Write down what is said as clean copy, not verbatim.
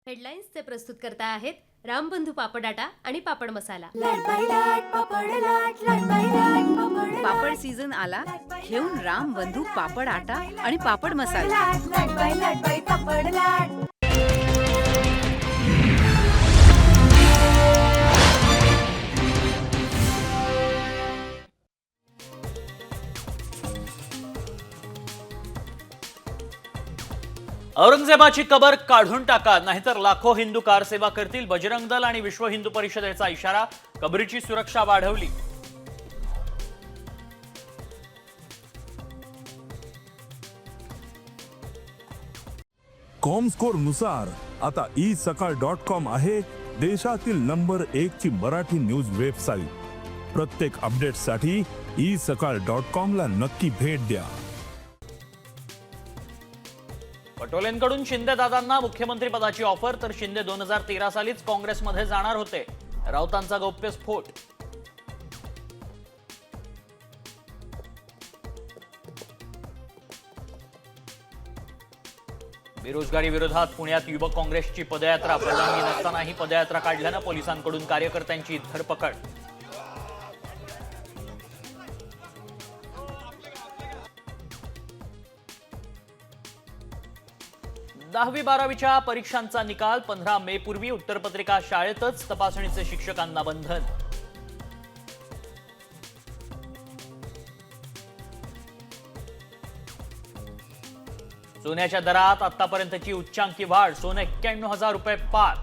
हेडलाईन्सचे प्रस्तुत करता आहेत रामबंधू पापडाटा आणि पापड मसाला। पापड सीझन आला, घेऊन रामबंधू पापड आटा आणि पापड मसाला। औरंगजेबाची कबर काढून टाका, नाहीतर लाखो हिंदू कारसेवा करतील। बजरंग दल आणि विश्व हिंदू परिषदेचा इशारा, कबरीची सुरक्षा वाढवली। कॉमस्कोर नुसार आता isakal.com आहे देशातील नंबर 1 ची मराठी न्यूज वेबसाईट। प्रत्येक अपडेटसाठी isakal.com ला नक्की भेट द्या। पटोलेंकडून शिंदे दादांना मुख्यमंत्री पदाची ऑफर, तर शिंदे 2013 सालीच काँग्रेसमध्ये जाणार होते। राऊतांचा गौप्यस्फोट। बेरोजगारी विरोधात पुण्यात युवक काँग्रेसची पदयात्रा, परवानगी नसतानाही पदयात्रा काढल्यानं पोलिसांकडून कार्यकर्त्यांची धरपकड। दहावी बारावीच्या परीक्षांचा निकाल 15 मे पूर्वी, उत्तरपत्रिका शाळेतच, तपासणीचे शिक्षकांना बंधन। सोन्याच्या दरात आतापर्यंतची उच्चांकी वाढ, सोनं 91,000 रुपये पार।